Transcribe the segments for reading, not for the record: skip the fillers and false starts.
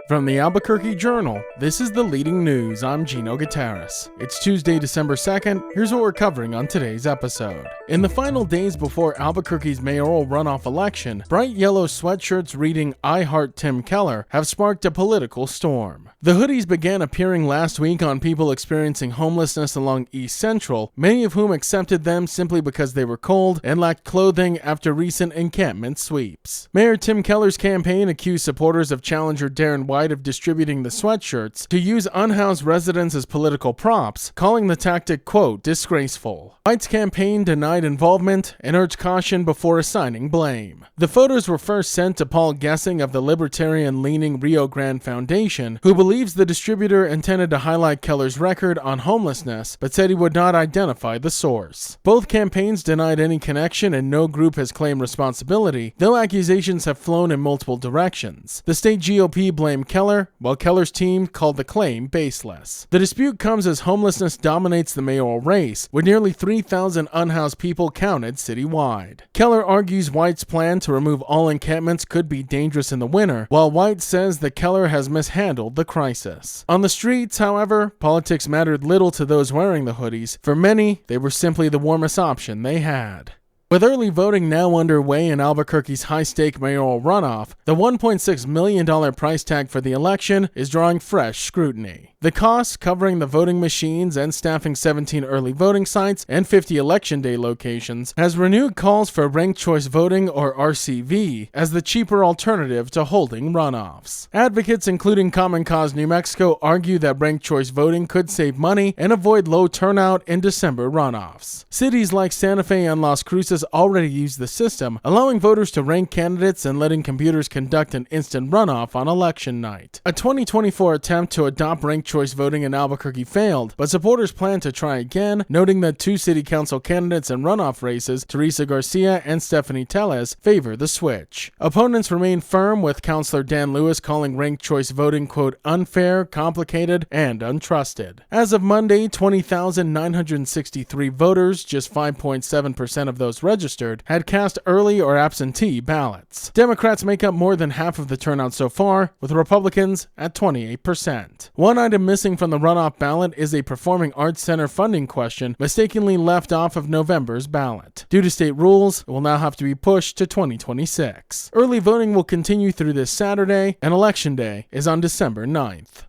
From the Albuquerque Journal, this is the leading news. I'm Gino Gutierrez. It's Tuesday, December 2nd. Here's what we're covering on today's episode. In the final days before Albuquerque's mayoral runoff election, bright yellow sweatshirts reading "I Heart Tim Keller" have sparked a political storm. The hoodies began appearing last week on people experiencing homelessness along East Central, many of whom accepted them simply because they were cold and lacked clothing after recent encampment sweeps. Mayor Tim Keller's campaign accused supporters of challenger Darren White of distributing the sweatshirts to use unhoused residents as political props, calling the tactic, quote, disgraceful. White's campaign denied involvement and urged caution before assigning blame. The photos were first sent to Paul Gessing of the libertarian-leaning Rio Grande Foundation, who believes the distributor intended to highlight Keller's record on homelessness, but said he would not identify the source. Both campaigns denied any connection and no group has claimed responsibility, though accusations have flown in multiple directions. The state GOP blamed Keller, while Keller's team called the claim baseless. The dispute comes as homelessness dominates the mayoral race, with nearly 3,000 unhoused people counted citywide. Keller argues White's plan to remove all encampments could be dangerous in the winter, while White says that Keller has mishandled the crisis. On the streets, however, politics mattered little to those wearing the hoodies. For many, they were simply the warmest option they had. With early voting now underway in Albuquerque's high-stake mayoral runoff, the $1.6 million price tag for the election is drawing fresh scrutiny. The cost, covering the voting machines and staffing 17 early voting sites and 50 election day locations, has renewed calls for ranked choice voting, or RCV, as the cheaper alternative to holding runoffs. Advocates, including Common Cause New Mexico, argue that ranked choice voting could save money and avoid low turnout in December runoffs. Cities like Santa Fe and Las Cruces already use the system, allowing voters to rank candidates and letting computers conduct an instant runoff on election night. A 2024 attempt to adopt ranked choice voting in Albuquerque failed, but supporters plan to try again, noting that two city council candidates in runoff races, Teresa Garcia and Stephanie Tellez, favor the switch. Opponents remain firm, with Councilor Dan Lewis calling ranked choice voting, quote, unfair, complicated, and untrusted. As of Monday, 20,963 voters, just 5.7% of those registered, had cast early or absentee ballots. Democrats make up more than half of the turnout so far, with Republicans at 28%. One item missing from the runoff ballot is a performing arts center funding question mistakenly left off of November's ballot. Due to state rules, it will now have to be pushed to 2026. Early voting will continue through this Saturday, and Election Day is on December 9th.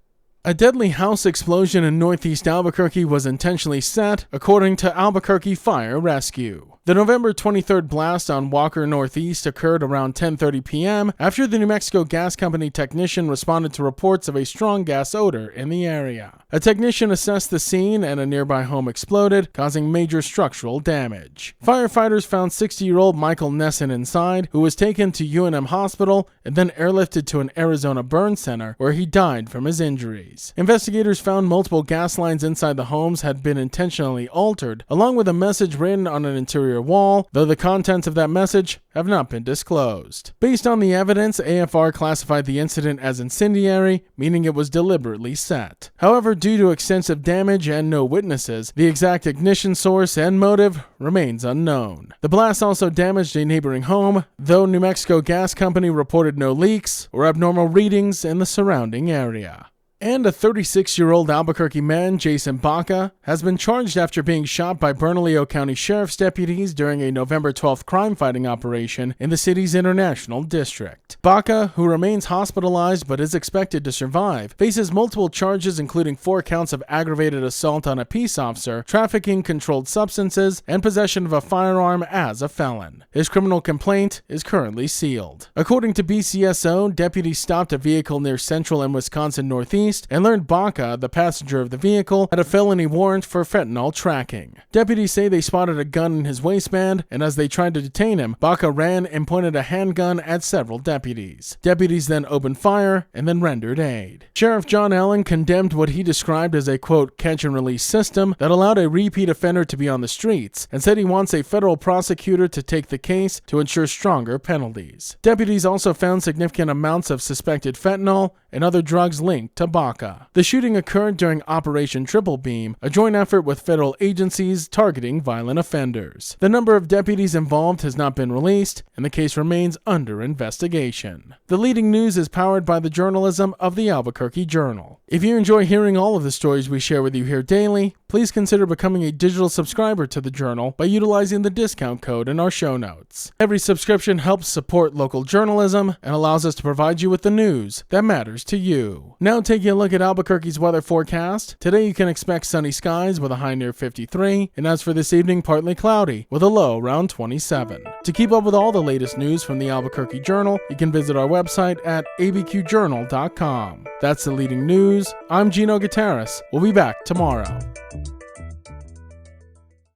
A deadly house explosion in northeast Albuquerque was intentionally set, according to Albuquerque Fire Rescue. The November 23rd blast on Walker Northeast occurred around 10:30 p.m. after the New Mexico Gas Company technician responded to reports of a strong gas odor in the area. A technician assessed the scene and a nearby home exploded, causing major structural damage. Firefighters found 60-year-old Michael Nesson inside, who was taken to UNM Hospital and then airlifted to an Arizona burn center, where he died from his injuries. Investigators found multiple gas lines inside the homes had been intentionally altered, along with a message written on an interior wall, though the contents of that message have not been disclosed. Based on the evidence, AFR classified the incident as incendiary, meaning it was deliberately set. However, due to extensive damage and no witnesses, the exact ignition source and motive remains unknown. The blast also damaged a neighboring home, though New Mexico Gas Company reported no leaks or abnormal readings in the surrounding area. And a 36-year-old Albuquerque man, Jason Baca, has been charged after being shot by Bernalillo County Sheriff's deputies during a November 12th crime-fighting operation in the city's International District. Baca, who remains hospitalized but is expected to survive, faces multiple charges including 4 counts of aggravated assault on a peace officer, trafficking controlled substances, and possession of a firearm as a felon. His criminal complaint is currently sealed. According to BCSO, deputies stopped a vehicle near Central and Wisconsin Northeast and learned Baca, the passenger of the vehicle, had a felony warrant for fentanyl tracking. Deputies say they spotted a gun in his waistband, and as they tried to detain him, Baca ran and pointed a handgun at several deputies. Deputies then opened fire and then rendered aid. Sheriff John Allen condemned what he described as a, quote, catch-and-release system that allowed a repeat offender to be on the streets, and said he wants a federal prosecutor to take the case to ensure stronger penalties. Deputies also found significant amounts of suspected fentanyl and other drugs linked to Baca. The shooting occurred during Operation Triple Beam, a joint effort with federal agencies targeting violent offenders. The number of deputies involved has not been released, and the case remains under investigation. The leading news is powered by the journalism of the Albuquerque Journal. If you enjoy hearing all of the stories we share with you here daily, please consider becoming a digital subscriber to the Journal by utilizing the discount code in our show notes. Every subscription helps support local journalism and allows us to provide you with the news that matters to you. Now taking a look at Albuquerque's weather forecast. Today you can expect sunny skies with a high near 53, and as for this evening, partly cloudy with a low around 27. To keep up with all the latest news from the Albuquerque Journal, you can visit our website at abqjournal.com. That's the leading news. I'm Gino Gutierrez. We'll be back tomorrow.